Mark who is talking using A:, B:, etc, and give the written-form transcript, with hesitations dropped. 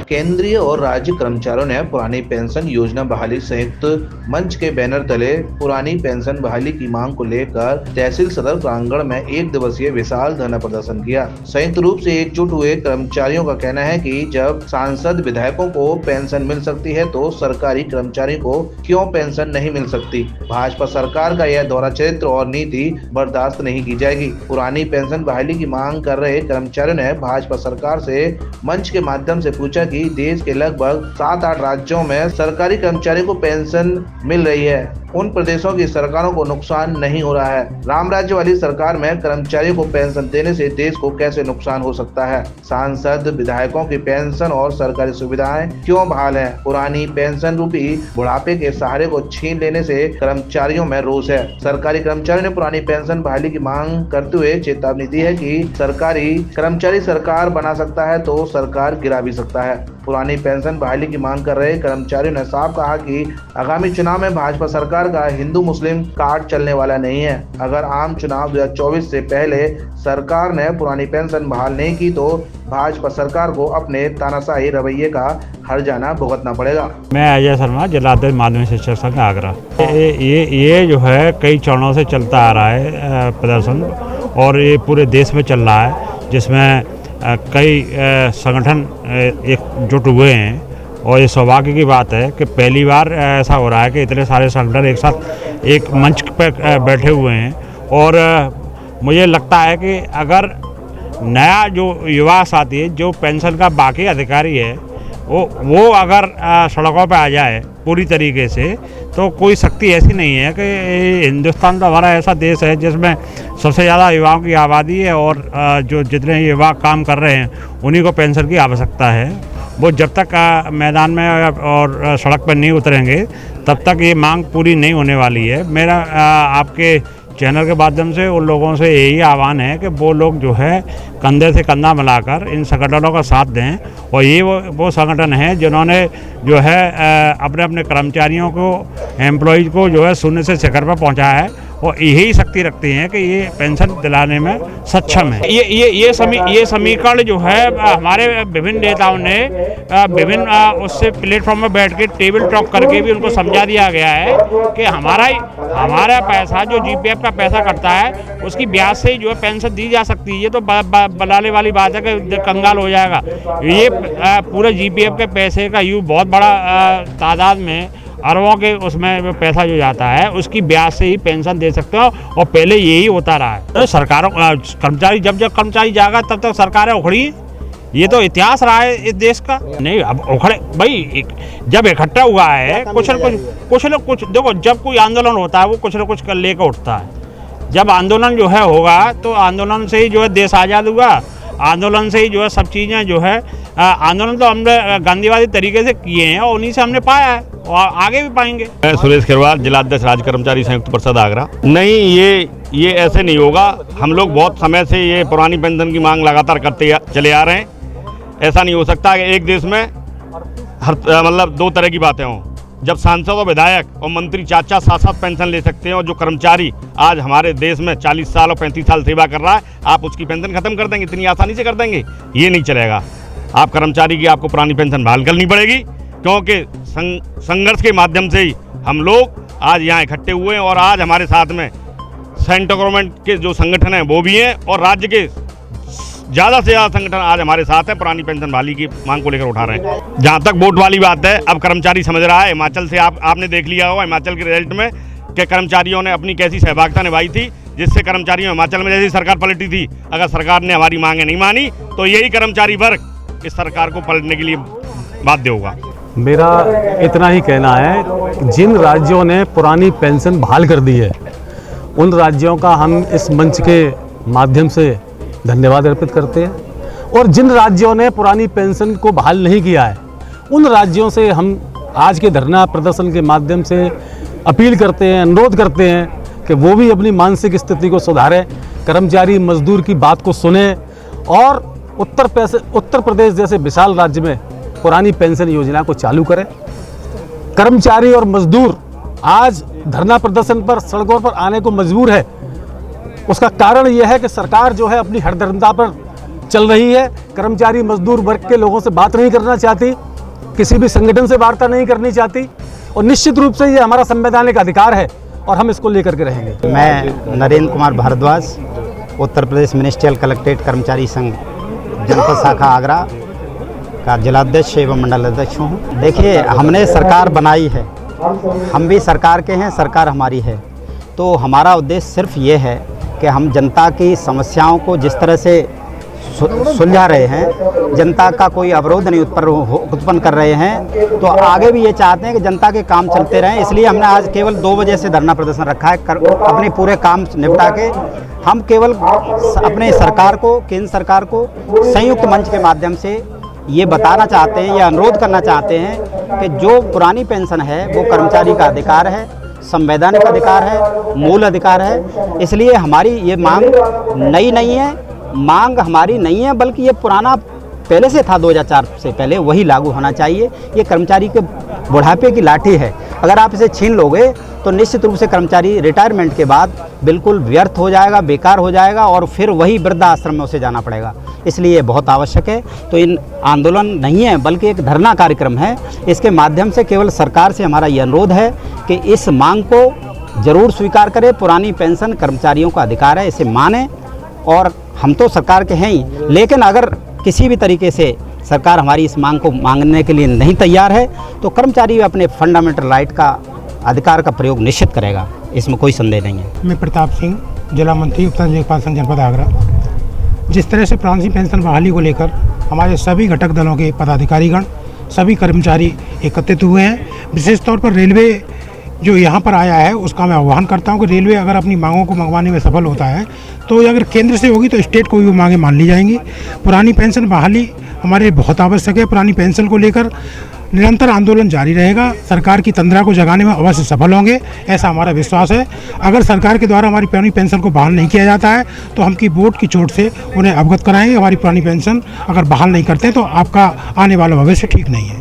A: केंद्रीय और राज्य कर्मचारियों ने पुरानी पेंशन योजना बहाली संयुक्त मंच के बैनर तले पुरानी पेंशन बहाली की मांग को लेकर तहसील सदर प्रांगण में 1 दिवसीय विशाल धरना प्रदर्शन किया। संयुक्त रूप से एकजुट हुए कर्मचारियों का कहना है कि जब सांसद विधायकों को पेंशन मिल सकती है तो सरकारी कर्मचारी को क्यों पेंशन नहीं मिल सकती। भाजपा सरकार का यह दोहरा चरित्र और नीति बर्दाश्त नहीं की जाएगी। पुरानी पेंशन बहाली की मांग कर रहे कर्मचारियों ने भाजपा सरकार से मंच के माध्यम से पूछा कि देश के लगभग 7-8 राज्यों में सरकारी कर्मचारियों को पेंशन मिल रही है, उन प्रदेशों की सरकारों को नुकसान नहीं हो रहा है। राम राज्य वाली सरकार में कर्मचारियों को पेंशन देने से देश को कैसे नुकसान हो सकता है। सांसद विधायकों की पेंशन और सरकारी सुविधाएं क्यों बहाल है। पुरानी पेंशन रूपी बुढ़ापे के सहारे को छीन लेने से कर्मचारियों में रोष है। सरकारी कर्मचारियों ने पुरानी पेंशन बहाली की मांग करते हुए चेतावनी दी है कि सरकारी कर्मचारी सरकार बना सकता है तो सरकार गिरा भी सकता है। पुरानी पेंशन बहाली की मांग कर रहे कर्मचारियों ने साफ कहा कि आगामी चुनाव में भाजपा सरकार का हिंदू मुस्लिम कार्ड चलने वाला नहीं है। अगर आम चुनाव 2024 से पहले सरकार ने पुरानी पेंशन बहाल नहीं की तो भाजपा सरकार को अपने तानाशाही रवैये का हर्जाना भुगतना पड़ेगा।
B: मैं अजय शर्मा, जिलाध्यक्ष माध्यमिक शिक्षक संघ आगरा। ये जो है कई चरणों से चलता आ रहा है प्रदर्शन, और ये पूरे देश में चल रहा है, जिसमें कई संगठन एकजुट हुए हैं। और ये सौभाग्य की बात है कि पहली बार ऐसा हो रहा है कि इतने सारे संगठन एक साथ एक मंच पर बैठे हुए हैं। और मुझे लगता है कि अगर नया जो युवा साथी है, जो पेंशन का बाकी अधिकारी है, वो अगर सड़कों पर आ जाए पूरी तरीके से, तो कोई शक्ति ऐसी नहीं है कि हिंदुस्तान तो हमारा ऐसा देश है जिसमें सबसे ज़्यादा युवाओं की आबादी है, और जो जितने युवा काम कर रहे हैं उन्हीं को पेंशन की आवश्यकता है। वो जब तक मैदान में और सड़क पर नहीं उतरेंगे तब तक ये मांग पूरी नहीं होने वाली है। मेरा आपके चैनल के माध्यम से उन लोगों से यही आह्वान है कि वो लोग जो है कंधे से कंधा मिलाकर इन संगठनों का साथ दें। और ये वो संगठन हैं जिन्होंने जो है अपने अपने कर्मचारियों को, एम्प्लॉयज़ को जो है शून्य से शिखर पर पहुंचाया है, और यही शक्ति रखते हैं कि ये पेंशन दिलाने में सक्षम है। ये समीकरण जो है हमारे विभिन्न नेताओं ने विभिन्न उससे प्लेटफॉर्म में बैठ के टेबल टॉक करके भी उनको समझा दिया गया है कि हमारा पैसा जो जीपीएफ का पैसा कटता है उसकी ब्याज से ही जो है पेंशन दी जा सकती है। ये तो बलाले वाली बात है कि कंगाल हो जाएगा। ये पूरे जीपीएफ के पैसे का यूँ बहुत बड़ा तादाद में अरबों के उसमें पैसा जो जाता है उसकी ब्याज से ही पेंशन दे सकते हो, और पहले यही होता रहा है। तो सरकारों कर्मचारी जब कर्मचारी जागा तब तक सरकारें उखड़ी। ये तो इतिहास रहा है इस देश का। नहीं, अब उखड़े भाई, जब इकट्ठा हुआ है कुछ न कुछ देखो, जब कोई आंदोलन होता है वो कुछ न कुछ लेकर उठता है। जब आंदोलन जो है होगा तो आंदोलन से ही जो है देश आज़ाद हुआ, आंदोलन से ही जो है सब चीज़ें जो है, आंदोलन तो हमने गांधीवादी तरीके से किए हैं और उन्हीं से हमने पाया है और आगे भी पाएंगे।
C: मैं सुरेश खिरवाल, जिलाध्यक्ष राज्य कर्मचारी संयुक्त परिषद आगरा। नहीं, ये ऐसे नहीं होगा। हम लोग बहुत समय से ये पुरानी पेंशन की मांग लगातार करते चले आ रहे हैं। ऐसा नहीं हो सकता कि एक देश में हर मतलब दो तरह की बातें हों। जब सांसद और विधायक और मंत्री चाचा साथ पेंशन ले सकते हैं, और जो कर्मचारी आज हमारे देश में 40 साल और 35 साल सेवा कर रहा है, आप उसकी पेंशन खत्म कर देंगे, इतनी आसानी से कर देंगे? ये नहीं चलेगा। आप कर्मचारी की आपको पुरानी पेंशन बहाल करनी पड़ेगी, क्योंकि संघर्ष के माध्यम से ही हम लोग आज यहाँ इकट्ठे हुए हैं। और आज हमारे साथ में सेंट्रल गवर्नमेंट के जो संगठन हैं वो भी हैं, और राज्य के ज़्यादा से ज़्यादा संगठन आज हमारे साथ हैं, पुरानी पेंशन बहाली की मांग को लेकर उठा रहे हैं। जहाँ तक वोट वाली बात है, अब कर्मचारी समझ रहा है। हिमाचल से आपने देख लिया होगा हिमाचल के रिजल्ट में कि कर्मचारियों ने अपनी कैसी सहभागिता निभाई थी, जिससे कर्मचारियों हिमाचल में जैसी सरकार पलटी थी। अगर सरकार ने हमारी मांगें नहीं मानी तो यही कर्मचारी वर्ग इस सरकार को पलटने के लिए बाध्य होगा।
D: मेरा इतना ही कहना है, जिन राज्यों ने पुरानी पेंशन बहाल कर दी है उन राज्यों का हम इस मंच के माध्यम से धन्यवाद अर्पित करते हैं, और जिन राज्यों ने पुरानी पेंशन को बहाल नहीं किया है उन राज्यों से हम आज के धरना प्रदर्शन के माध्यम से अपील करते हैं, अनुरोध करते हैं कि वो भी अपनी मानसिक स्थिति को सुधारें, कर्मचारी मजदूर की बात को सुने, और उत्तर प्रदेश जैसे विशाल राज्य में पुरानी पेंशन योजना को चालू करें। कर्मचारी और मजदूर आज धरना प्रदर्शन पर सड़कों पर आने को मजबूर है। उसका कारण यह है कि सरकार जो है अपनी हठधर्मिता पर चल रही है। कर्मचारी मजदूर वर्ग के लोगों से बात नहीं करना चाहती, किसी भी संगठन से वार्ता नहीं करनी चाहती, और निश्चित रूप से ये हमारा संवैधानिक अधिकार है और हम इसको लेकर के रहेंगे।
E: मैं नरेंद्र कुमार भारद्वाज, उत्तर प्रदेश मिनिस्ट्रियल कलेक्ट्रेट कर्मचारी संघ जनपद शाखा आगरा का जिलाध्यक्ष एवं मंडल अध्यक्ष हूँ। देखिए, हमने सरकार बनाई है, हम भी सरकार के हैं, सरकार हमारी है, तो हमारा उद्देश्य सिर्फ ये है कि हम जनता की समस्याओं को जिस तरह से सुलझा रहे हैं, जनता का कोई अवरोध नहीं उत्पन्न कर रहे हैं, तो आगे भी ये चाहते हैं कि जनता के काम चलते रहें। इसलिए हमने आज केवल 2 बजे से धरना प्रदर्शन रखा है। अपने पूरे काम निपटा के हम केवल अपने सरकार को, केंद्र सरकार को संयुक्त मंच के माध्यम से ये बताना चाहते हैं या अनुरोध करना चाहते हैं कि जो पुरानी पेंशन है वो कर्मचारी का अधिकार है, संवैधानिक अधिकार है, मूल अधिकार है। इसलिए हमारी ये मांग नई नहीं है, मांग हमारी नहीं है, बल्कि ये पुराना पहले से था, 2004 से पहले वही लागू होना चाहिए। ये कर्मचारी के बुढ़ापे की लाठी है, अगर आप इसे छीन लोगे तो निश्चित रूप से कर्मचारी रिटायरमेंट के बाद बिल्कुल व्यर्थ हो जाएगा, बेकार हो जाएगा और फिर वही वृद्धाश्रम में उसे जाना पड़ेगा। इसलिए बहुत आवश्यक है। तो इन आंदोलन नहीं है बल्कि एक धरना कार्यक्रम है। इसके माध्यम से केवल सरकार से हमारा ये अनुरोध है कि इस मांग को जरूर स्वीकार करें। पुरानी पेंशन कर्मचारियों का अधिकार है, इसे माने, और हम तो सरकार के हैं ही, लेकिन अगर किसी भी तरीके से सरकार हमारी इस मांग को मांगने के लिए नहीं तैयार है तो कर्मचारी अपने फंडामेंटल राइट का अधिकार का प्रयोग निश्चित करेगा, इसमें कोई संदेह नहीं है।
F: मैं प्रताप सिंह, जिला मंत्री उत्तर लेखपाल संघ जनपद आगरा। जिस तरह से पुरानी पेंशन बहाली को लेकर हमारे सभी घटक दलों के पदाधिकारीगण, सभी कर्मचारी एकत्रित हुए हैं, विशेष तौर पर रेलवे जो यहाँ पर आया है उसका मैं आह्वान करता हूँ कि रेलवे अगर अपनी मांगों को मंगवाने में सफल होता है तो अगर केंद्र से होगी तो स्टेट को भी मांगें मान ली जाएंगी। पुरानी पेंशन बहाली हमारे बहुत आवश्यक है। पुरानी पेंशन को लेकर निरंतर आंदोलन जारी रहेगा। सरकार की तंद्रा को जगाने में अवश्य सफल होंगे, ऐसा हमारा विश्वास है। अगर सरकार के द्वारा हमारी पुरानी पेंशन को बहाल नहीं किया जाता है तो हम की बोर्ड की चोट से उन्हें अवगत कराएंगे। हमारी पुरानी पेंशन अगर बहाल नहीं करते तो आपका आने वाला भविष्य ठीक नहीं है।